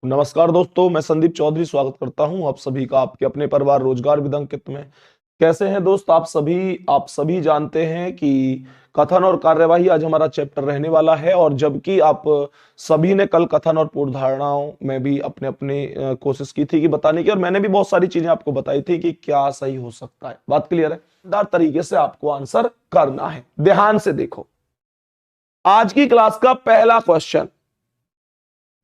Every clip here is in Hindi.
नमस्कार दोस्तों, मैं संदीप चौधरी स्वागत करता हूं आप सभी का आपके अपने परिवार रोजगार विद अंकित में। कैसे हैं दोस्त आप सभी जानते हैं कि कथन और कार्यवाही आज हमारा चैप्टर रहने वाला है। और जबकि आप सभी ने कल कथन और पूर्व धारणाओं में भी अपने अपने कोशिश की थी कि बताने की, और मैंने भी बहुत सारी चीजें आपको बताई थी कि क्या सही हो सकता है। बात क्लियर है? तरीके से आपको आंसर करना है। ध्यान से देखो, आज की क्लास का पहला क्वेश्चन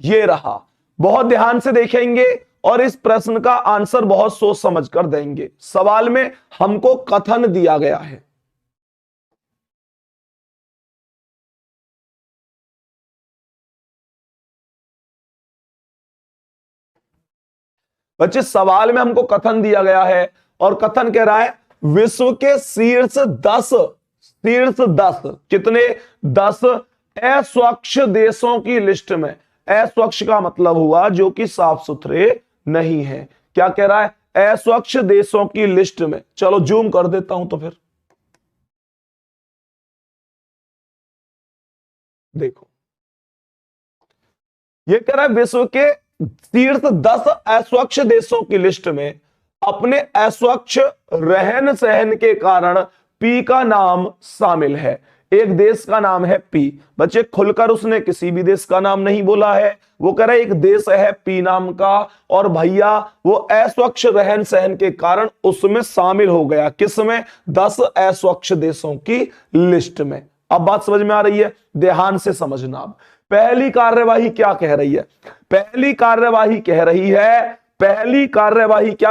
ये रहा। बहुत ध्यान से देखेंगे और इस प्रश्न का आंसर बहुत सोच समझ कर देंगे। सवाल में हमको कथन दिया गया है। बच्चे, सवाल में हमको कथन दिया गया है और कथन कह रहा है विश्व के शीर्ष 10 कितने 10 अस्वच्छ देशों की लिस्ट में। अस्वच्छ का मतलब हुआ जो कि साफ सुथरे नहीं है। क्या कह रहा है? अस्वच्छ देशों की लिस्ट में। चलो जूम कर देता हूं तो फिर देखो, ये कह रहा है विश्व के शीर्ष 10 अस्वच्छ देशों की लिस्ट में अपने अस्वच्छ रहन सहन के कारण पी का नाम शामिल है। एक देश का नाम है पी। बच्चे, खुलकर उसने किसी भी देश का नाम नहीं बोला है। वो कह रहा है एक देश है पी नाम का, और भैया वो अस्वच्छ रहन सहन के कारण उसमें शामिल हो गया। किसमें? 10 अस्वच्छ देशों की लिस्ट में। अब बात समझ में आ रही है? ध्यान से समझना। अब पहली कार्यवाही क्या कह रही है? पहली कार्यवाही क्या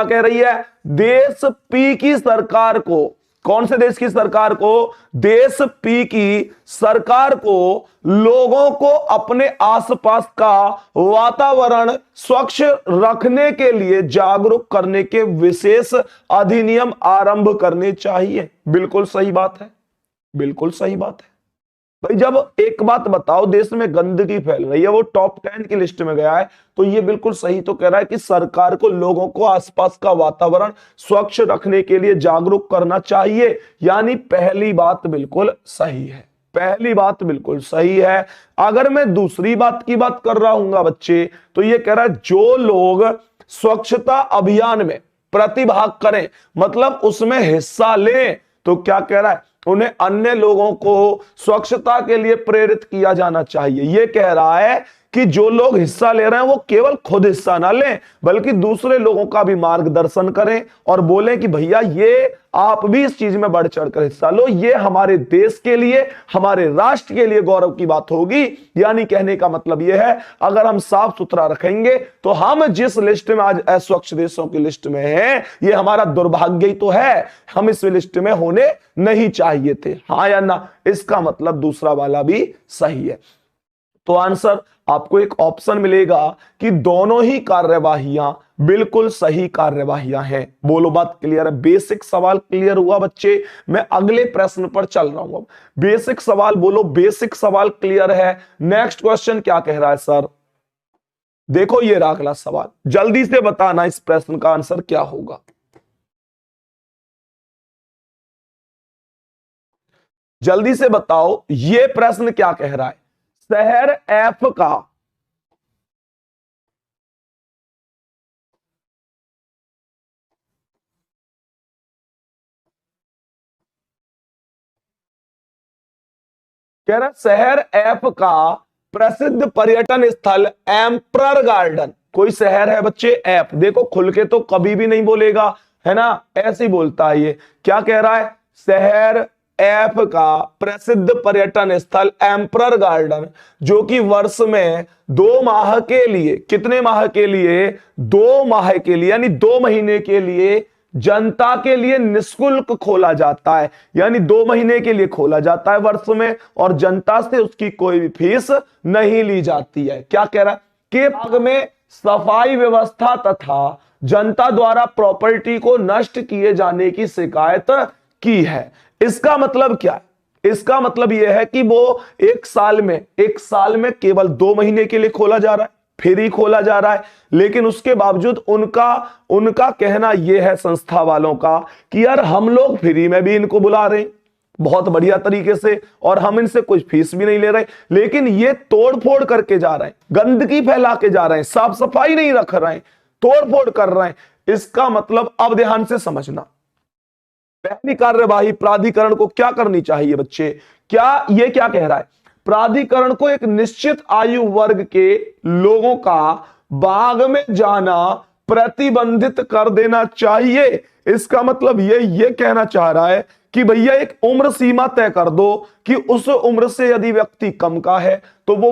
कह रही है? देश पी की सरकार को, कौन से देश की सरकार को? देश पी की सरकार को लोगों को अपने आसपास का वातावरण स्वच्छ रखने के लिए जागरूक करने के विशेष अधिनियम आरंभ करने चाहिए। बिल्कुल सही बात है, बिल्कुल सही बात है। भाई, जब एक बात बताओ, देश में गंदगी फैल रही है, वो टॉप 10 की लिस्ट में गया है, तो ये बिल्कुल सही तो कह रहा है कि सरकार को लोगों को आसपास का वातावरण स्वच्छ रखने के लिए जागरूक करना चाहिए। यानी पहली बात बिल्कुल सही है, पहली बात बिल्कुल सही है। अगर मैं दूसरी बात की बात कर रहा हूं बच्चे, तो ये कह रहा है जो लोग स्वच्छता अभियान में प्रतिभाग करें, मतलब उसमें हिस्सा लें, तो क्या कह रहा है? उन्हें अन्य लोगों को स्वच्छता के लिए प्रेरित किया जाना चाहिए। यह कह रहा है कि जो लोग हिस्सा ले रहे हैं वो केवल खुद हिस्सा ना लें, बल्कि दूसरे लोगों का भी मार्गदर्शन करें और बोलें कि भैया ये आप भी इस चीज में बढ़ चढ़कर हिस्सा लो, ये हमारे देश के लिए, हमारे राष्ट्र के लिए गौरव की बात होगी। यानी कहने का मतलब यह है, अगर हम साफ सुथरा रखेंगे तो हम जिस लिस्ट में आज अस्वच्छ देशों की लिस्ट में हैं, ये हमारा दुर्भाग्य ही तो है। हम इस लिस्ट में होने नहीं चाहिए थे। हाँ या ना? इसका मतलब दूसरा वाला भी सही है। तो आंसर आपको एक ऑप्शन मिलेगा कि दोनों ही कार्यवाहियां बिल्कुल सही कार्यवाहियां हैं। बोलो, बात क्लियर है? बेसिक सवाल क्लियर हुआ बच्चे? मैं अगले प्रश्न पर चल रहा हूं। अब बेसिक सवाल बोलो, बेसिक सवाल क्लियर है? नेक्स्ट क्वेश्चन क्या कह रहा है सर? देखो, ये रहा अगला सवाल। जल्दी से बताना इस प्रश्न का आंसर क्या होगा। जल्दी से बताओ, ये प्रश्न क्या कह रहा है? शहर एफ का कह रहा शहर एफ का प्रसिद्ध पर्यटन स्थल एम्परर गार्डन। कोई शहर है बच्चे एफ, देखो खुल के तो कभी भी नहीं बोलेगा, है ना, ऐसे ही बोलता है ये। क्या कह रहा है? शहर एफ का प्रसिद्ध पर्यटन स्थल एम्परर गार्डन, जो कि वर्ष में 2 माह के लिए, कितने माह के लिए? 2 माह के लिए, यानी 2 महीने के लिए जनता के लिए निःशुल्क खोला जाता है। यानी 2 महीने के लिए खोला जाता है वर्ष में, और जनता से उसकी कोई भी फीस नहीं ली जाती है। क्या कह रहा है? के भाग में सफाई व्यवस्था तथा जनता द्वारा प्रॉपर्टी को नष्ट किए जाने की शिकायत की है। इसका मतलब क्या है? इसका मतलब यह है कि वो एक साल में केवल 2 महीने के लिए खोला जा रहा है, फ्री खोला जा रहा है। लेकिन उसके बावजूद उनका कहना यह है, संस्था वालों का, कि यार हम लोग फ्री में भी इनको बुला रहे हैं, बहुत बढ़िया तरीके से, और हम इनसे कुछ फीस भी नहीं ले रहे, लेकिन ये तोड़ फोड़ करके जा रहे हैं, गंदगी फैला के जा रहे हैं, साफ सफाई नहीं रख रहे हैं, तोड़ फोड़ कर रहे हैं। इसका मतलब अब ध्यान से समझना, पहली कार्यवाही प्राधिकरण को क्या करनी चाहिए बच्चे, ये क्या कह रहा है, प्राधिकरण को एक निश्चित आयु वर्ग के लोगों का बाग में जाना प्रतिबंधित कर देना चाहिए। इसका मतलब ये कहना चाह रहा है कि भैया एक उम्र सीमा तय कर दो कि उस उम्र से यदि व्यक्ति कम का है तो वो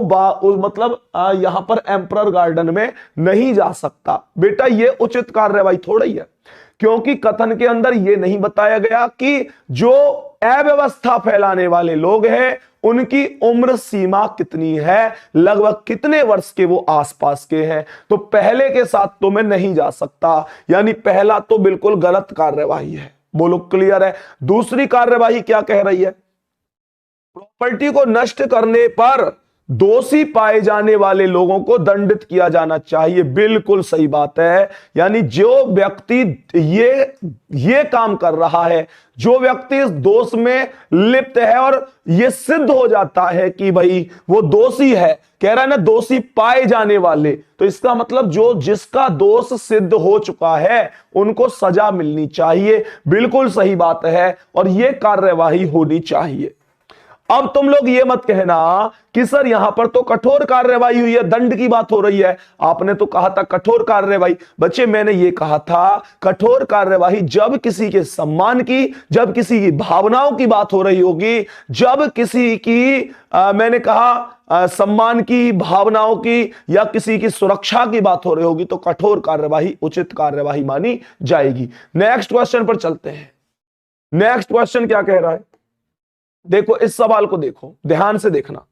मतलब यहां पर एम्परर गार्डन में नहीं जा सकता। बेटा ये उचित कार्यवाही थोड़ा ही है, क्योंकि कथन के अंदर यह नहीं बताया गया कि जो अव्यवस्था फैलाने वाले लोग हैं उनकी उम्र सीमा कितनी है, लगभग कितने वर्ष के वो आसपास के हैं। तो पहले के साथ तो मैं नहीं जा सकता, यानी पहला तो बिल्कुल गलत कार्यवाही है। बोलो क्लियर है। दूसरी कार्यवाही क्या कह रही है, प्रॉपर्टी को नष्ट करने पर दोषी पाए जाने वाले लोगों को दंडित किया जाना चाहिए। बिल्कुल सही बात है, यानी जो व्यक्ति ये काम कर रहा है, जो व्यक्ति इस दोष में लिप्त है और ये सिद्ध हो जाता है कि भाई वो दोषी है, कह रहा है ना दोषी पाए जाने वाले, तो इसका मतलब जो जिसका दोष सिद्ध हो चुका है उनको सजा मिलनी चाहिए। बिल्कुल सही बात है, और ये कार्यवाही होनी चाहिए। अब तुम लोग ये मत कहना कि सर यहां पर तो कठोर कार्यवाही हुई है, दंड की बात हो रही है। आपने तो कहा था कठोर कार्यवाही। बच्चे मैंने ये कहा था कठोर कार्यवाही जब किसी के सम्मान की, जब किसी की भावनाओं की बात हो रही होगी, जब किसी की मैंने कहा सम्मान की, भावनाओं की, या किसी की सुरक्षा की बात हो रही होगी, तो कठोर कार्यवाही उचित कार्यवाही मानी जाएगी। नेक्स्ट क्वेश्चन पर चलते हैं। नेक्स्ट क्वेश्चन क्या कह रहा है, देखो इस सवाल को देखो, ध्यान से देखना।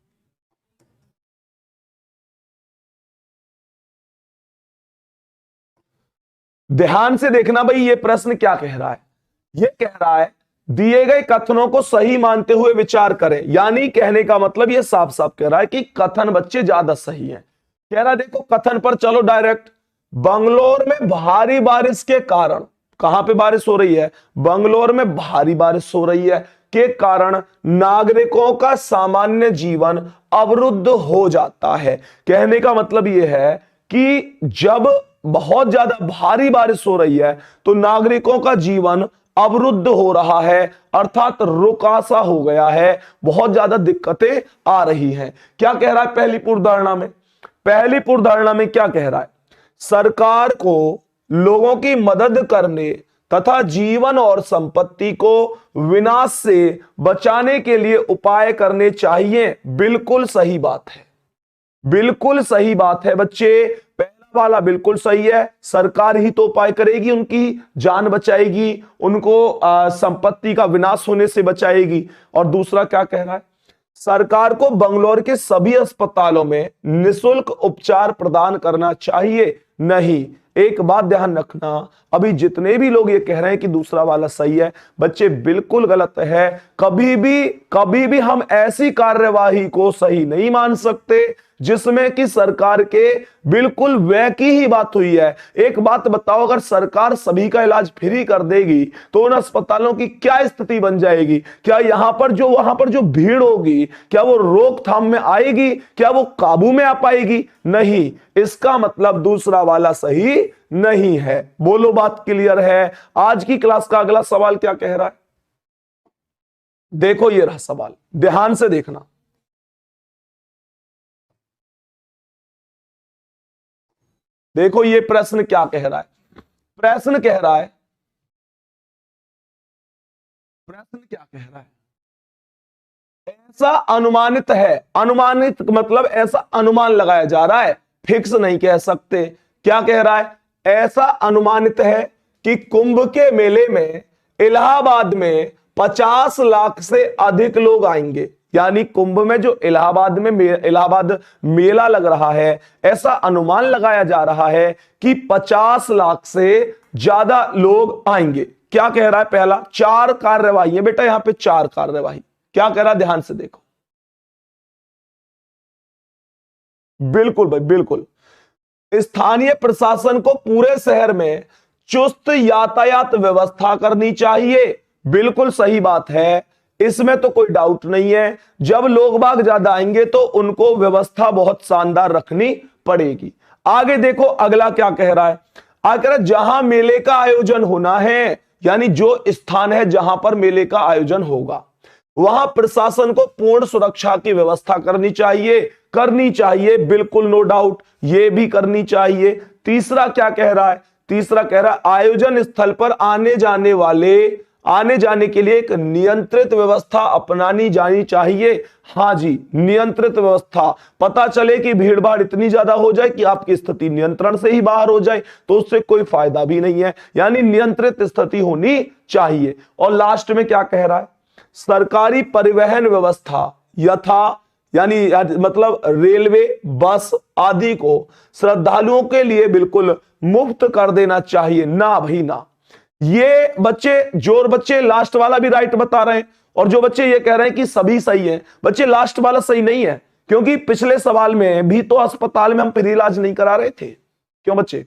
ध्यान से देखना भाई, ये प्रश्न क्या कह रहा है। ये कह रहा है दिए गए कथनों को सही मानते हुए विचार करें। यानी कहने का मतलब ये साफ साफ कह रहा है कि कथन बच्चे ज्यादा सही है। कह रहा है देखो कथन पर चलो डायरेक्ट। बंगलोर में भारी बारिश के कारण, कहां पे बारिश हो रही है, बंगलोर में भारी बारिश हो रही है के कारण नागरिकों का सामान्य जीवन अवरुद्ध हो जाता है। कहने का मतलब यह है कि जब बहुत ज्यादा भारी बारिश हो रही है तो नागरिकों का जीवन अवरुद्ध हो रहा है, अर्थात रुका सा हो गया है, बहुत ज्यादा दिक्कतें आ रही हैं। क्या कह रहा है पहली पूर्वधारणा में, पहली पूर्वधारणा में क्या कह रहा है, सरकार को लोगों की मदद करने तथा जीवन और संपत्ति को विनाश से बचाने के लिए उपाय करने चाहिए। बिल्कुल सही बात है, बिल्कुल सही बात है बच्चे। पहला वाला बिल्कुल सही है, सरकार ही तो उपाय करेगी, उनकी जान बचाएगी, उनको संपत्ति का विनाश होने से बचाएगी। और दूसरा क्या कह रहा है, सरकार को बंगलौर के सभी अस्पतालों में निःशुल्क उपचार प्रदान करना चाहिए। नहीं, एक बात ध्यान रखना, अभी जितने भी लोग ये कह रहे हैं कि दूसरा वाला सही है, बच्चे बिल्कुल गलत है। कभी भी हम ऐसी कार्यवाही को सही नहीं मान सकते जिसमें कि सरकार के बिल्कुल व्यय की ही बात हुई है। एक बात बताओ, अगर सरकार सभी का इलाज फ्री कर देगी तो उन अस्पतालों की क्या स्थिति बन जाएगी? क्या वहां पर जो भीड़ होगी, क्या वो रोकथाम में आएगी? क्या वो काबू में आ पाएगी? नहीं। इसका मतलब दूसरा वाला सही नहीं है। बोलो बात क्लियर है। आज की क्लास का अगला सवाल क्या कह रहा है, देखो ये रहा सवाल, ध्यान से देखना। देखो ये प्रश्न क्या कह रहा है, प्रश्न क्या कह रहा है, ऐसा अनुमानित है, अनुमानित मतलब ऐसा अनुमान लगाया जा रहा है, फिक्स नहीं कह सकते। क्या कह रहा है, ऐसा अनुमानित है कि कुंभ के मेले में इलाहाबाद में 50 लाख से अधिक लोग आएंगे। यानी कुंभ में जो इलाहाबाद मेला लग रहा है, ऐसा अनुमान लगाया जा रहा है कि 50 लाख से ज्यादा लोग आएंगे। क्या कह रहा है, पहला 4 कार्यवाही है बेटा, यहां पे 4 कार्यवाही। क्या कह रहा है, ध्यान से देखो। बिल्कुल भाई बिल्कुल, स्थानीय प्रशासन को पूरे शहर में चुस्त यातायात व्यवस्था करनी चाहिए। बिल्कुल सही बात है, इसमें तो कोई डाउट नहीं है। जब लोग बाग ज्यादा आएंगे तो उनको व्यवस्था बहुत शानदार रखनी पड़ेगी। आगे देखो अगला क्या कह रहा है। आगे जहां मेले का आयोजन होना है, यानी जो स्थान है जहां पर मेले का आयोजन होगा, वहां प्रशासन को पूर्ण सुरक्षा की व्यवस्था करनी चाहिए, बिल्कुल नो डाउट, ये भी करनी चाहिए। तीसरा क्या कह रहा है, तीसरा कह रहा है आयोजन स्थल पर आने जाने के लिए एक नियंत्रित व्यवस्था अपनानी जानी चाहिए। हां जी, नियंत्रित व्यवस्था, पता चले कि भीड़ भाड़ इतनी ज्यादा हो जाए कि आपकी स्थिति नियंत्रण से ही बाहर हो जाए तो उससे कोई फायदा भी नहीं है, यानी नियंत्रित स्थिति होनी चाहिए। और लास्ट में क्या कह रहा है, सरकारी परिवहन व्यवस्था यानी मतलब रेलवे, बस आदि को श्रद्धालुओं के लिए बिल्कुल मुफ्त कर देना चाहिए। ना भाई ना, ये बच्चे लास्ट वाला भी राइट बता रहे हैं, और जो बच्चे ये कह रहे हैं कि सभी सही है, बच्चे लास्ट वाला सही नहीं है, क्योंकि पिछले सवाल में भी तो अस्पताल में हम फ्री इलाज नहीं करा रहे थे। क्यों बच्चे,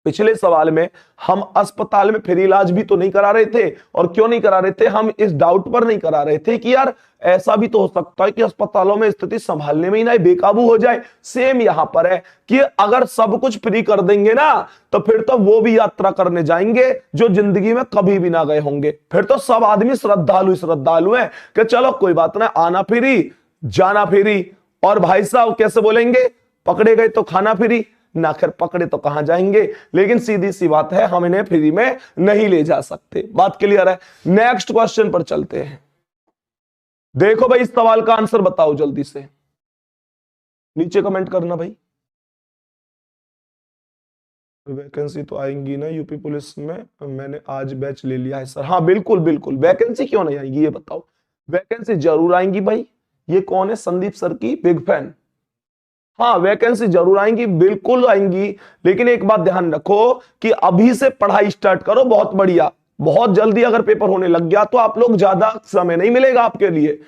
पिछले सवाल में हम अस्पताल में फ्री इलाज भी तो नहीं करा रहे थे। और क्यों नहीं करा रहे थे, हम इस डाउट पर नहीं करा रहे थे कि यार ऐसा भी तो हो सकता है कि अस्पतालों में स्थिति संभालने में ही ना बेकाबू हो जाए। सेम यहां पर है कि अगर सब कुछ फ्री कर देंगे ना, तो फिर तो वो भी यात्रा करने जाएंगे जो जिंदगी में कभी भी ना गए होंगे। फिर तो सब आदमी श्रद्धालु हैं कि चलो कोई बात ना, आना फ्री जाना फ्री। और भाई साहब कैसे बोलेंगे, पकड़े गए तो खाना फ्री, ना खैर पकड़े तो कहां जाएंगे। लेकिन सीधी सी बात है, हम इन्हें फ्री में नहीं ले जा सकते। बात क्लियर है। नेक्स्ट क्वेश्चन पर चलते हैं। देखो भाई, इस सवाल का आंसर बताओ जल्दी से, नीचे कमेंट करना भाई। वैकेंसी तो आएंगी ना यूपी पुलिस में, मैंने आज बैच ले लिया है सर। हाँ बिल्कुल बिल्कुल, वैकेंसी क्यों नहीं आएंगी ये बताओ, वैकेंसी जरूर आएंगी भाई। ये कौन है, संदीप सर की बिग फैन। हाँ वैकेंसी जरूर आएंगी, बिल्कुल आएंगी, लेकिन एक बात ध्यान रखो कि अभी से पढ़ाई स्टार्ट करो, बहुत बढ़िया। बहुत जल्दी अगर पेपर होने लग गया तो आप लोग ज्यादा समय नहीं मिलेगा आपके लिए।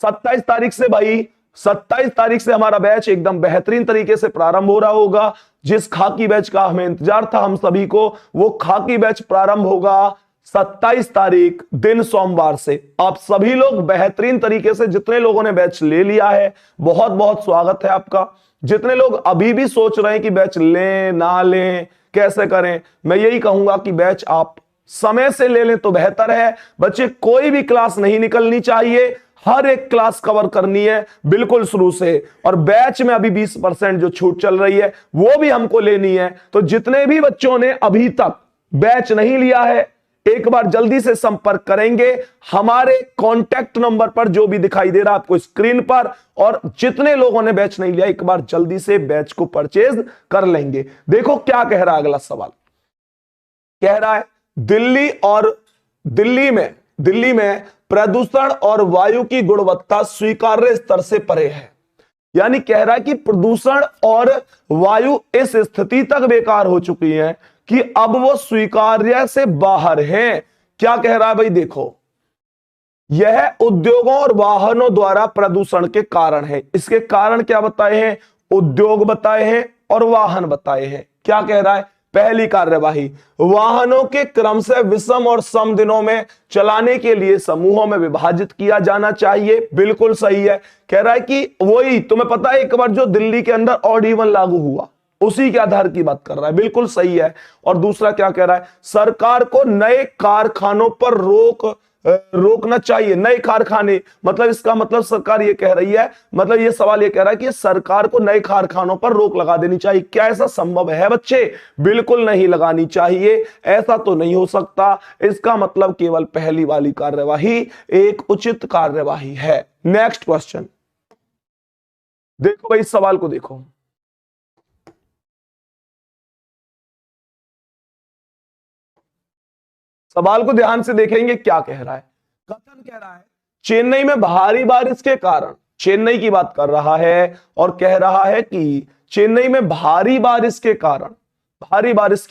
27 तारीख से भाई, 27 तारीख से हमारा बैच एकदम बेहतरीन तरीके से प्रारंभ हो रहा होगा। जिस खाकी बैच का हमें इंतजार था हम सभी को, वो खाकी बैच प्रारंभ होगा 27 तारीख दिन सोमवार से। आप सभी लोग बेहतरीन तरीके से, जितने लोगों ने बैच ले लिया है बहुत बहुत स्वागत है आपका। जितने लोग अभी भी सोच रहे हैं कि बैच लें ना लें, कैसे करें, मैं यही कहूंगा कि बैच आप समय से ले लें तो बेहतर है। बच्चे कोई भी क्लास नहीं निकलनी चाहिए, हर एक क्लास कवर करनी है बिल्कुल शुरू से। और बैच में अभी 20% जो छूट चल रही है वो भी हमको लेनी है। तो जितने भी बच्चों ने अभी तक बैच नहीं लिया है, एक बार जल्दी से संपर्क करेंगे हमारे कांटेक्ट नंबर पर जो भी दिखाई दे रहा है आपको स्क्रीन पर। और जितने लोगों ने बैच नहीं लिया, एक बार जल्दी से बैच को परचेज कर लेंगे। देखो क्या कह रहा है अगला सवाल, कह रहा है दिल्ली में प्रदूषण और वायु की गुणवत्ता स्वीकार्य स्तर से परे है। यानी कह रहा है कि प्रदूषण और वायु इस स्थिति तक बेकार हो चुकी है कि अब वो स्वीकार्य से बाहर है। क्या कह रहा है भाई, देखो यह उद्योगों और वाहनों द्वारा प्रदूषण के कारण है। इसके कारण क्या बताए हैं, उद्योग बताए हैं और वाहन बताए हैं। क्या कह रहा है, पहली कार्यवाही, वाहनों के क्रमशः विषम और सम दिनों में चलाने के लिए समूहों में विभाजित किया जाना चाहिए। बिल्कुल सही है। कह रहा है कि वही तुम्हें पता है एक बार जो दिल्ली के अंदर ऑड इवन लागू हुआ, उसी के आधार की बात कर रहा है, बिल्कुल सही है। और दूसरा क्या कह रहा है, सरकार को नए कारखानों पर रोकना चाहिए। नए कारखाने मतलब इसका मतलब सरकार ये कह रही है, मतलब ये सवाल ये कह रहा है कि सरकार को नए कारखानों पर रोक लगा देनी चाहिए। क्या ऐसा संभव है बच्चे, बिल्कुल नहीं लगानी चाहिए, ऐसा तो नहीं हो सकता। इसका मतलब केवल पहली वाली कार्यवाही एक उचित कार्यवाही है। नेक्स्ट क्वेश्चन देखो भाई, इस सवाल को देखो, सवाल को ध्यान से देखेंगे क्या कह रहा है। कथन कह रहा है चेन्नई में भारी बारिश के कारण, चेन्नई की बात कर रहा है और कह रहा है कि चेन्नई में भारी बारिश के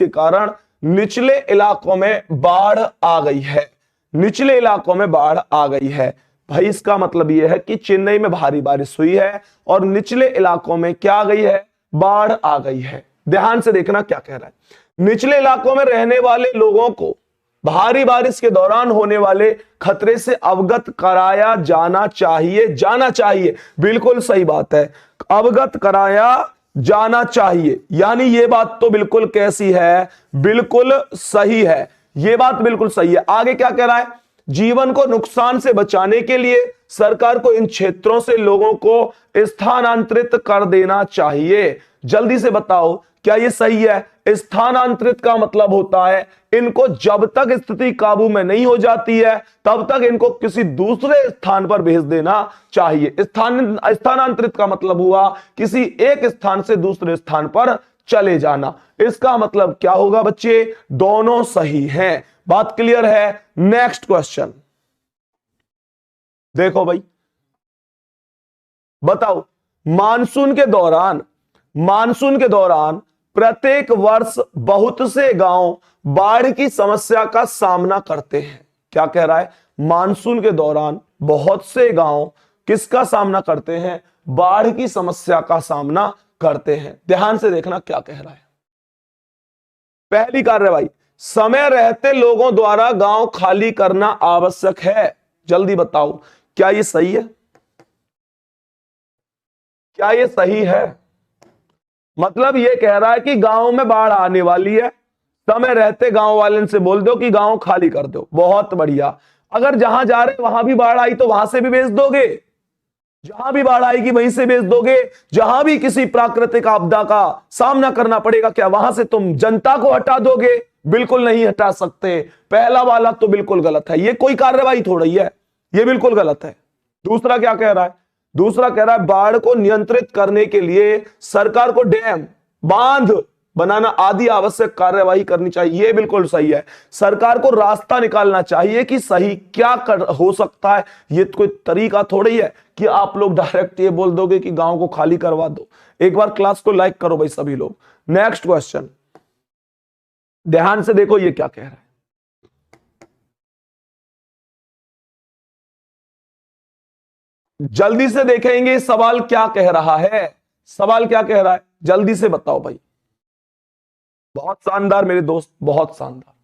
कारण निचले इलाकों में बाढ़ आ गई है। निचले इलाकों में बाढ़ आ गई है भाई, इसका मतलब यह है कि चेन्नई में भारी बारिश हुई है और निचले इलाकों में क्या आ गई है, बाढ़ आ गई है। ध्यान से देखना क्या कह रहा है, निचले इलाकों में रहने वाले लोगों को भारी बारिश के दौरान होने वाले खतरे से अवगत कराया जाना चाहिए। जाना चाहिए, बिल्कुल सही बात है, अवगत कराया जाना चाहिए। यानी ये बात तो बिल्कुल कैसी है, बिल्कुल सही है, ये बात बिल्कुल सही है। आगे क्या कह रहा है, जीवन को नुकसान से बचाने के लिए सरकार को इन क्षेत्रों से लोगों को स्थानांतरित कर देना चाहिए। जल्दी से बताओ क्या ये सही है? स्थानांतरित का मतलब होता है इनको जब तक स्थिति काबू में नहीं हो जाती है तब तक इनको किसी दूसरे स्थान पर भेज देना चाहिए। स्थानांतरित का मतलब हुआ किसी एक स्थान से दूसरे स्थान पर चले जाना। इसका मतलब क्या होगा बच्चे? दोनों सही हैं। बात क्लियर है? नेक्स्ट क्वेश्चन देखो भाई, बताओ मानसून के दौरान प्रत्येक वर्ष बहुत से गांव बाढ़ की समस्या का सामना करते हैं। क्या कह रहा है? मानसून के दौरान बहुत से गांव किसका सामना करते हैं? बाढ़ की समस्या का सामना करते हैं। ध्यान से देखना क्या कह रहा है। पहली कार्यवाही, समय रहते लोगों द्वारा गांव खाली करना आवश्यक है। जल्दी बताओ क्या ये सही है? क्या ये सही है? मतलब ये कह रहा है कि गांव में बाढ़ आने वाली है, समय रहते गांव वाले से बोल दो कि गांव खाली कर दो। बहुत बढ़िया। अगर जहां जा रहे वहां भी बाढ़ आई तो वहां से भी भेज दोगे? जहां भी बाढ़ आएगी वहीं से भेज दोगे? जहां भी किसी प्राकृतिक आपदा का सामना करना पड़ेगा क्या वहां से तुम जनता को हटा दोगे? बिल्कुल नहीं हटा सकते। पहला वाला तो बिल्कुल गलत है, ये कोई कार्रवाई थोड़ी है, ये बिल्कुल गलत है। दूसरा क्या कह रहा है? दूसरा कह रहा है बाढ़ को नियंत्रित करने के लिए सरकार को डैम, बांध बनाना आदि आवश्यक कार्यवाही करनी चाहिए। ये बिल्कुल सही है। सरकार को रास्ता निकालना चाहिए कि सही क्या हो सकता है। ये कोई तरीका थोड़ी है कि आप लोग डायरेक्ट ये बोल दोगे कि गांव को खाली करवा दो। एक बार क्लास को लाइक करो भाई सभी लोग। नेक्स्ट क्वेश्चन ध्यान से देखो ये क्या कह रहा है। जल्दी से देखेंगे सवाल क्या कह रहा है। सवाल क्या कह रहा है जल्दी से बताओ भाई। बहुत शानदार मेरे दोस्त, बहुत शानदार।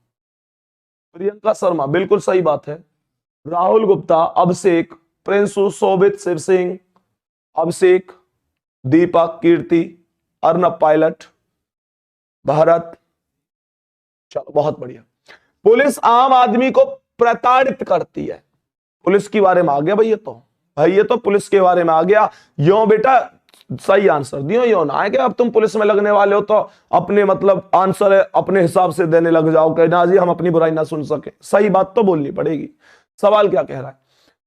प्रियंका शर्मा, बिल्कुल सही बात है। राहुल गुप्ता, अभिषेक, प्रिंसु, शोभित, शिव सिंह, अभिषेक, दीपक, कीर्ति, अर्नब पायलट, भारत। चलो बहुत बढ़िया। पुलिस आम आदमी को प्रताड़ित करती है। पुलिस के बारे में आ गया भाई, ये तो पुलिस के बारे में आ गया। यो बेटा सही आंसर दियो, यो ना है कि अब तुम पुलिस में लगने वाले हो तो अपने मतलब आंसर अपने हिसाब से देने लग जाओ कि ना जी हम अपनी बुराई ना सुन सके। सही बात तो बोलनी पड़ेगी। सवाल क्या कह रहा है?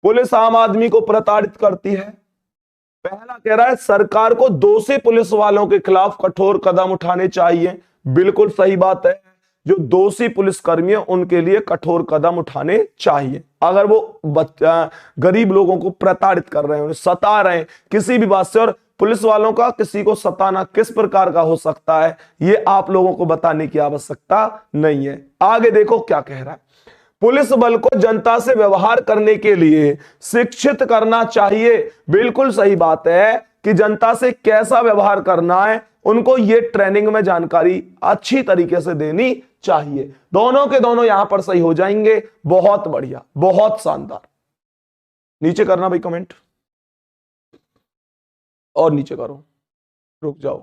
पुलिस आम आदमी को प्रताड़ित करती है। पहला कह रहा है सरकार को दोषी पुलिस वालों के खिलाफ कठोर कदम उठाने चाहिए। बिल्कुल सही बात है। जो दोषी पुलिसकर्मी है उनके लिए कठोर कदम उठाने चाहिए। अगर वो गरीब लोगों को प्रताड़ित कर रहे हैं, उन्हें सता रहे हैं किसी भी बात से, और पुलिस वालों का किसी को सताना किस प्रकार का हो सकता है ये आप लोगों को बताने की आवश्यकता नहीं है। आगे देखो क्या कह रहा है। पुलिस बल को जनता से व्यवहार करने के लिए शिक्षित करना चाहिए। बिल्कुल सही बात है कि जनता से कैसा व्यवहार करना है उनको ये ट्रेनिंग में जानकारी अच्छी तरीके से देनी चाहिए। दोनों के दोनों यहां पर सही हो जाएंगे। बहुत बढ़िया, बहुत शानदार। नीचे करना भाई कमेंट, और नीचे करो, रुक जाओ।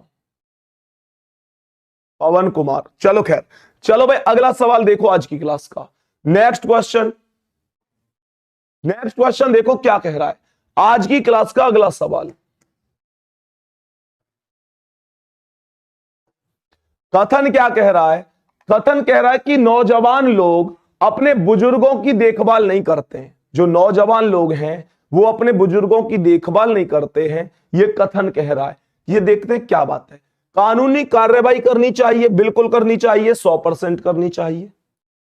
पवन कुमार, चलो खैर, चलो भाई अगला सवाल देखो आज की क्लास का। नेक्स्ट क्वेश्चन देखो क्या कह रहा है आज की क्लास का अगला सवाल। कथन क्या कह रहा है? कथन कह रहा है कि नौजवान लोग अपने बुजुर्गों की देखभाल नहीं करते हैं। जो नौजवान लोग हैं वो अपने बुजुर्गों की देखभाल नहीं करते हैं, ये कथन कह रहा है। ये देखते हैं क्या बात है। कानूनी कार्रवाई करनी चाहिए, बिल्कुल करनी चाहिए, 100% करनी चाहिए।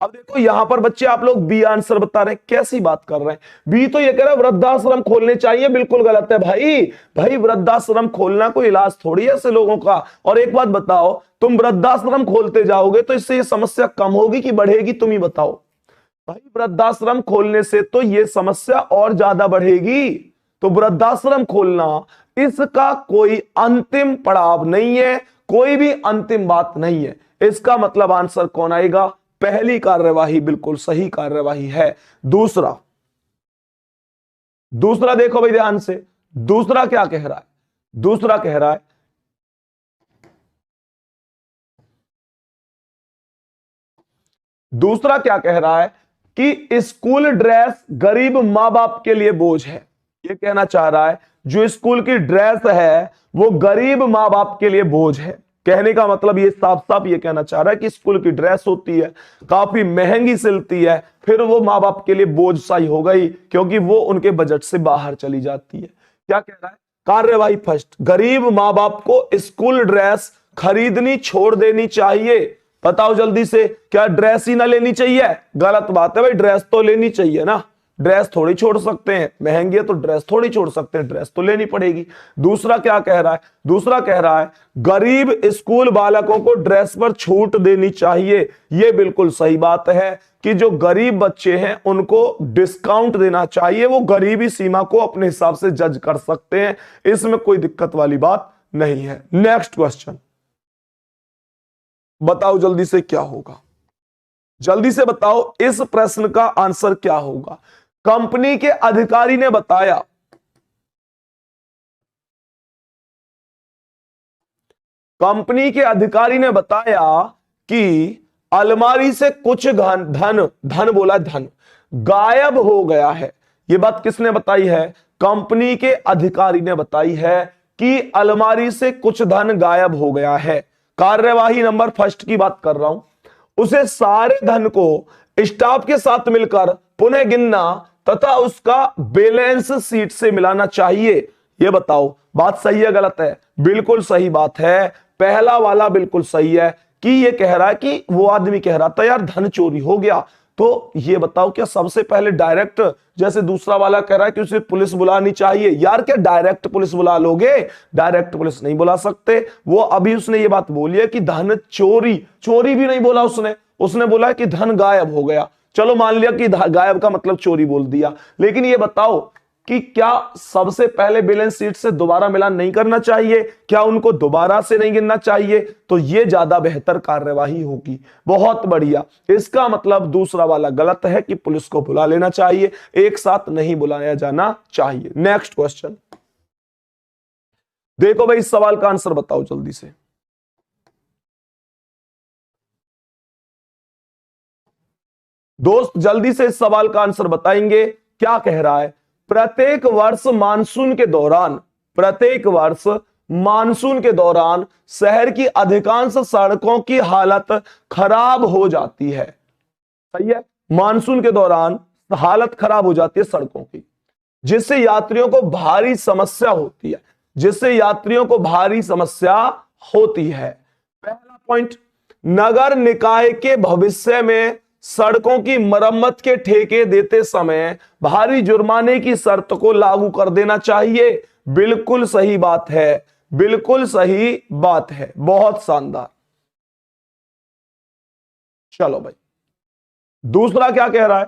अब देखो यहां पर बच्चे आप लोग बी आंसर बता रहे हैं, कैसी बात कर रहे हैं? बी तो ये कह रहा है वृद्धाश्रम खोलने चाहिए, बिल्कुल गलत है भाई वृद्धाश्रम खोलना कोई इलाज थोड़ी है ऐसे लोगों का। और एक बात बताओ, तुम वृद्धाश्रम खोलते जाओगे तो इससे ये समस्या कम होगी कि बढ़ेगी? तुम ही बताओ भाई। वृद्धाश्रम खोलने से तो ये समस्या और ज्यादा बढ़ेगी। तो वृद्धाश्रम खोलना इसका कोई अंतिम पड़ाव नहीं है, कोई भी अंतिम बात नहीं है। इसका मतलब आंसर कौन आएगा? पहली कार्यवाही बिल्कुल सही कार्यवाही है। दूसरा देखो भाई ध्यान से, दूसरा क्या कह रहा है? दूसरा कह रहा है दूसरा क्या कह रहा है कि स्कूल ड्रेस गरीब मां बाप के लिए बोझ है। ये कहना चाह रहा है जो स्कूल की ड्रेस है वो गरीब मां बाप के लिए बोझ है। कहने का मतलब ये साफ साफ ये कहना चाह रहा है कि स्कूल की ड्रेस होती है, काफी महंगी सिलती है, फिर वो मां बाप के लिए बोझ सा ही हो गई क्योंकि वो उनके बजट से बाहर चली जाती है। क्या कह रहा है? कार्यवाही फर्स्ट, गरीब मां बाप को स्कूल ड्रेस खरीदनी छोड़ देनी चाहिए। बताओ जल्दी से, क्या ड्रेस ही ना लेनी चाहिए? गलत बात है भाई, ड्रेस तो लेनी चाहिए ना, ड्रेस थोड़ी छोड़ सकते हैं, महंगी है तो ड्रेस थोड़ी छोड़ सकते हैं, ड्रेस तो लेनी पड़ेगी। दूसरा क्या कह रहा है? दूसरा कह रहा है गरीब स्कूल बालकों को ड्रेस पर छूट देनी चाहिए। यह बिल्कुल सही बात है कि जो गरीब बच्चे हैं उनको डिस्काउंट देना चाहिए, वो गरीबी सीमा को अपने हिसाब से जज कर सकते हैं, इसमें कोई दिक्कत वाली बात नहीं है। नेक्स्ट क्वेश्चन, बताओ जल्दी से क्या होगा, जल्दी से बताओ इस प्रश्न का आंसर क्या होगा। कंपनी के अधिकारी ने बताया, कंपनी के अधिकारी ने बताया कि अलमारी से कुछ धन बोला धन गायब हो गया है। यह बात किसने बताई है? कंपनी के अधिकारी ने बताई है कि अलमारी से कुछ धन गायब हो गया है। कार्यवाही नंबर फर्स्ट की बात कर रहा हूं। उसे सारे धन को स्टाफ के साथ मिलकर पुनः गिनना तथा उसका बैलेंस शीट से मिलाना चाहिए। यह बताओ बात सही है गलत है? बिल्कुल सही बात है, पहला वाला बिल्कुल सही है कि यह कह रहा है कि वो आदमी कह रहा था यार धन चोरी हो गया। तो ये बताओ क्या सबसे पहले डायरेक्ट, जैसे दूसरा वाला कह रहा है कि उसे पुलिस बुलानी चाहिए, यार क्या डायरेक्ट पुलिस बुला लोगे? डायरेक्ट पुलिस नहीं बुला सकते। वो अभी उसने ये बात बोली है कि धन चोरी भी नहीं बोला उसने बोला कि धन गायब हो गया। चलो मान लिया कि गायब का मतलब चोरी बोल दिया, लेकिन ये बताओ कि क्या सबसे पहले बैलेंस शीट से दोबारा मिलान नहीं करना चाहिए? क्या उनको दोबारा से नहीं गिनना चाहिए? तो यह ज्यादा बेहतर कार्यवाही होगी। बहुत बढ़िया, इसका मतलब दूसरा वाला गलत है कि पुलिस को बुला लेना चाहिए, एक साथ नहीं बुलाया जाना चाहिए। नेक्स्ट क्वेश्चन देखो भाई, इस सवाल का आंसर बताओ जल्दी से। दोस्त जल्दी से इस सवाल का आंसर बताएंगे। क्या कह रहा है? प्रत्येक वर्ष मानसून के दौरान शहर की अधिकांश सड़कों की हालत खराब हो जाती है। सही है, मानसून के दौरान हालत खराब हो जाती है सड़कों की, जिससे यात्रियों को भारी समस्या होती है। पहला पॉइंट, नगर निकाय के भविष्य में सड़कों की मरम्मत के ठेके देते समय भारी जुर्माने की शर्त को लागू कर देना चाहिए। बिल्कुल सही बात है, बिल्कुल सही बात है, बहुत शानदार। चलो भाई, दूसरा क्या कह रहा है?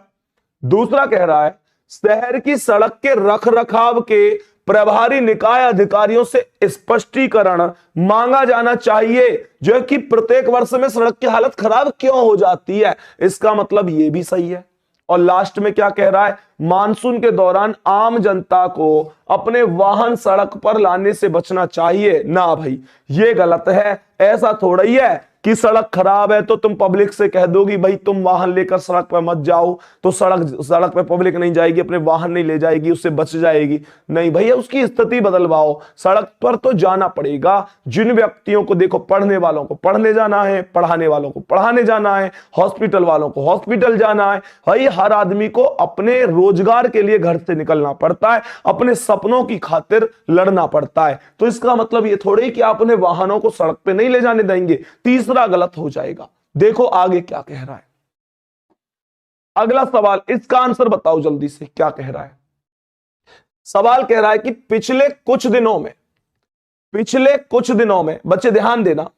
दूसरा कह रहा है शहर की सड़क के रखरखाव के प्रभारी निकाय अधिकारियों से स्पष्टीकरण मांगा जाना चाहिए, जो कि प्रत्येक वर्ष में सड़क की हालत खराब क्यों हो जाती है। इसका मतलब यह भी सही है। और लास्ट में क्या कह रहा है? मानसून के दौरान आम जनता को अपने वाहन सड़क पर लाने से बचना चाहिए। ना भाई, ये गलत है। ऐसा थोड़ा ही है कि सड़क खराब है तो तुम पब्लिक से कह दोगी भाई तुम वाहन लेकर सड़क पर मत जाओ, तो सड़क पर पब्लिक नहीं जाएगी, अपने वाहन नहीं ले जाएगी, उससे बच जाएगी। नहीं भैया, उसकी स्थिति बदलवाओ, सड़क पर तो जाना पड़ेगा। जिन व्यक्तियों को देखो, पढ़ने वालों को पढ़ने जाना है, पढ़ाने वालों को पढ़ाने जाना है, हॉस्पिटल वालों को हॉस्पिटल जाना है। भाई हर आदमी को अपने रोजगार के लिए घर से निकलना पड़ता है, अपने सपनों की खातिर लड़ना पड़ता है। तो इसका मतलब ये थोड़ी कि आप अपने वाहनों को सड़क पे नहीं ले जाने देंगे। तीसरा गलत हो जाएगा। देखो आगे क्या कह रहा है। अगला सवाल, इसका आंसर बताओ जल्दी से, क्या कह रहा है? सवाल कह रहा है कि पिछले कुछ दिनों में बच्चे ध्यान देना,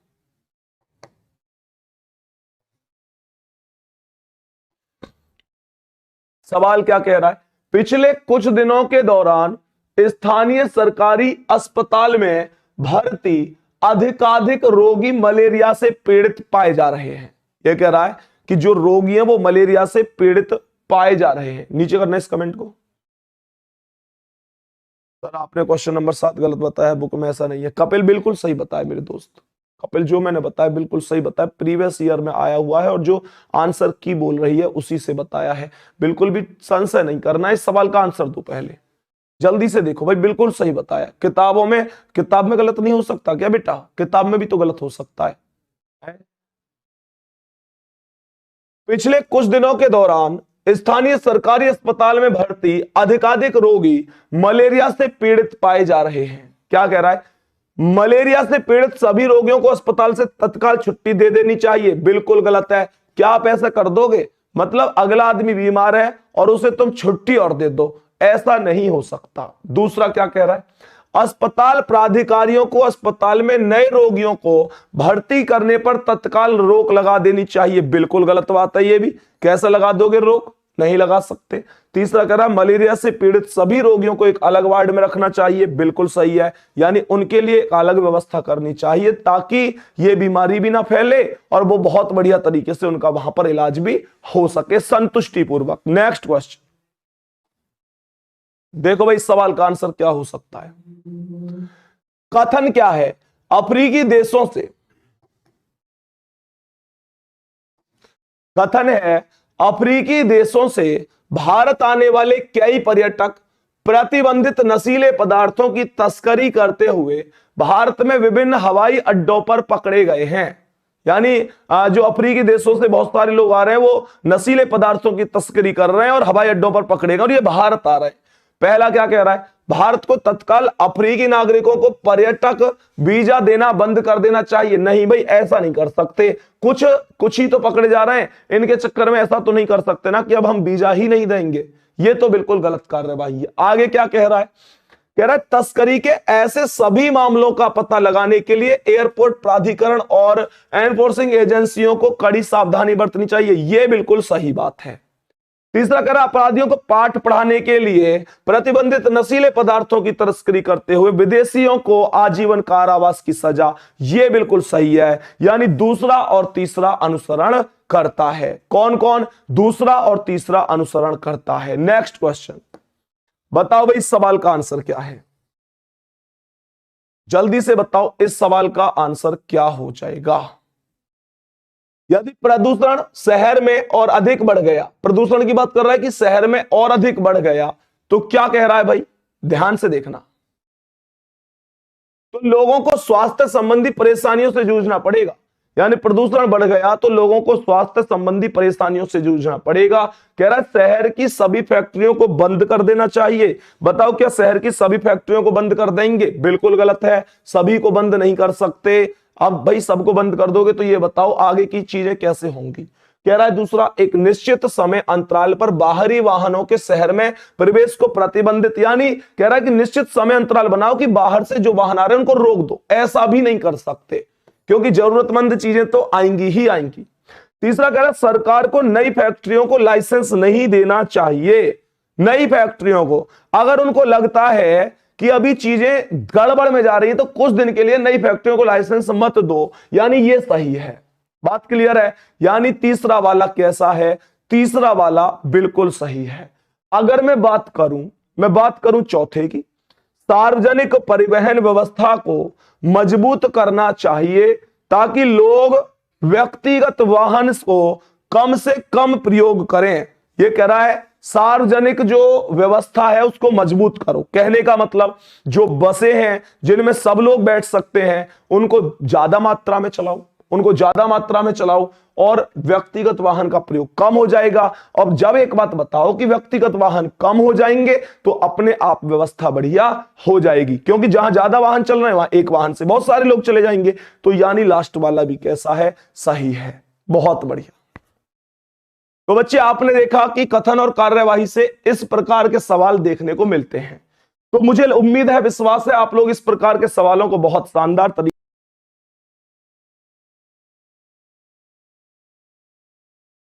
सवाल क्या कह रहा है? पिछले कुछ दिनों के दौरान स्थानीय सरकारी अस्पताल में भर्ती अधिकाधिक रोगी मलेरिया से पीड़ित पाए जा रहे हैं। यह कह रहा है कि जो रोगी हैं वो मलेरिया से पीड़ित पाए जा रहे हैं। नीचे करना इस कमेंट को। सर आपने क्वेश्चन नंबर 7 गलत बताया, बुक में ऐसा नहीं है। कपिल बिल्कुल सही बताया मेरे दोस्त, कपिल जो मैंने बताया बिल्कुल सही बताया, प्रीवियस ईयर में आया हुआ है और जो आंसर की बोल रही है उसी से बताया है। बिल्कुल भी संशय नहीं करना, इस सवाल का आंसर दो पहले, जल्दी से देखो भाई, बिल्कुल सही बताया। किताब में गलत नहीं हो सकता क्या बेटा? किताब में भी तो गलत हो सकता है। पिछले कुछ दिनों के दौरान स्थानीय सरकारी अस्पताल में भर्ती अधिकाधिक रोगी मलेरिया से पीड़ित पाए जा रहे हैं। क्या कह रहा है? मलेरिया से पीड़ित सभी रोगियों को अस्पताल से तत्काल छुट्टी दे देनी चाहिए। बिल्कुल गलत है। क्या आप ऐसा कर दोगे? मतलब अगला आदमी बीमार है और उसे तुम छुट्टी और दे दो, ऐसा नहीं हो सकता। दूसरा क्या कह रहा है? अस्पताल प्राधिकारियों को अस्पताल में नए रोगियों को भर्ती करने पर तत्काल रोक लगा देनी चाहिए। बिल्कुल गलत बात है ये भी। कैसे लगा दोगे रोक? नहीं लगा सकते। तीसरा कह रहा है मलेरिया से पीड़ित सभी रोगियों को एक अलग वार्ड में रखना चाहिए। बिल्कुल सही है, यानी उनके लिए एक अलग व्यवस्था करनी चाहिए ताकि ये बीमारी भी ना फैले और वो बहुत बढ़िया तरीके से उनका वहां पर इलाज भी हो सके संतुष्टिपूर्वक। नेक्स्ट क्वेश्चन देखो भाई, इस सवाल का आंसर क्या हो सकता है? कथन क्या है? अफ्रीकी देशों से, कथन है अफ्रीकी देशों से भारत आने वाले कई पर्यटक प्रतिबंधित नशीले पदार्थों की तस्करी करते हुए भारत में विभिन्न हवाई अड्डों पर पकड़े गए हैं। यानी जो अफ्रीकी देशों से बहुत सारे लोग आ रहे हैं वो नशीले पदार्थों की तस्करी कर रहे हैं और हवाई अड्डों पर पकड़े गए और ये भारत आ रहे हैं। पहला क्या कह रहा है? भारत को तत्काल अफ्रीकी नागरिकों को पर्यटक वीजा देना बंद कर देना चाहिए। नहीं भाई, ऐसा नहीं कर सकते। कुछ ही तो पकड़े जा रहे हैं, इनके चक्कर में ऐसा तो नहीं कर सकते ना कि अब हम वीजा ही नहीं देंगे। ये तो बिल्कुल गलत कार्य है भाई। आगे क्या कह रहा है? कह रहा है तस्करी के ऐसे सभी मामलों का पता लगाने के लिए एयरपोर्ट प्राधिकरण और एनफोर्सिंग एजेंसियों को कड़ी सावधानी बरतनी चाहिए। यह बिल्कुल सही बात है। तीसरा कह रहा अपराधियों को पाठ पढ़ाने के लिए प्रतिबंधित नशीले पदार्थों की तस्करी करते हुए विदेशियों को आजीवन कारावास की सजा। यह बिल्कुल सही है, यानी दूसरा और तीसरा अनुसरण करता है। कौन कौन? दूसरा और तीसरा अनुसरण करता है। नेक्स्ट क्वेश्चन बताओ भाई, इस सवाल का आंसर क्या है? जल्दी से बताओ, इस सवाल का आंसर क्या हो जाएगा? यदि प्रदूषण शहर में और अधिक बढ़ गया, प्रदूषण की बात कर रहा है कि शहर में और अधिक बढ़ गया, तो क्या कह रहा है भाई? ध्यान से देखना। तो लोगों को स्वास्थ्य संबंधी परेशानियों से जूझना पड़ेगा। यानी प्रदूषण बढ़ गया तो लोगों को स्वास्थ्य संबंधी परेशानियों से जूझना पड़ेगा। कह रहा है शहर की सभी फैक्ट्रियों को बंद कर देना चाहिए। बताओ क्या शहर की सभी फैक्ट्रियों को बंद कर देंगे? बिल्कुल गलत है, सभी को बंद नहीं कर सकते। अब भाई सबको बंद कर दोगे तो ये बताओ आगे की चीजें कैसे होंगी? कह रहा है दूसरा, एक निश्चित समय अंतराल पर बाहरी वाहनों के शहर में प्रवेश को प्रतिबंधित, यानी कह रहा है कि निश्चित समय अंतराल बनाओ कि बाहर से जो वाहन आ रहे हैं उनको रोक दो। ऐसा भी नहीं कर सकते क्योंकि जरूरतमंद चीजें तो आएंगी ही आएंगी। तीसरा कह रहा है सरकार को नई फैक्ट्रियों को लाइसेंस नहीं देना चाहिए। नई फैक्ट्रियों को अगर उनको लगता है कि अभी चीजें गड़बड़ में जा रही है तो कुछ दिन के लिए नई फैक्ट्रियों को लाइसेंस मत दो, यानी ये सही है। बात क्लियर है? यानी तीसरा वाला कैसा है? तीसरा वाला बिल्कुल सही है। अगर मैं बात करूं चौथे की, सार्वजनिक परिवहन व्यवस्था को मजबूत करना चाहिए ताकि लोग व्यक्तिगत वाहन को कम से कम प्रयोग करें। ये कह रहा है सार्वजनिक जो व्यवस्था है उसको मजबूत करो। कहने का मतलब जो बसें हैं जिनमें सब लोग बैठ सकते हैं उनको ज्यादा मात्रा में चलाओ और व्यक्तिगत वाहन का प्रयोग कम हो जाएगा। अब जब एक बात बताओ कि व्यक्तिगत वाहन कम हो जाएंगे तो अपने आप व्यवस्था बढ़िया हो जाएगी, क्योंकि जहां ज्यादा वाहन चल रहे हैं वहां एक वाहन से बहुत सारे लोग चले जाएंगे। तो यानी लास्ट वाला भी कैसा है? सही है। बहुत बढ़िया। तो बच्चे आपने देखा कि कथन और कार्यवाही से इस प्रकार के सवाल देखने को मिलते हैं। तो मुझे उम्मीद है, विश्वास है, आप लोग इस प्रकार के सवालों को बहुत शानदार तरीके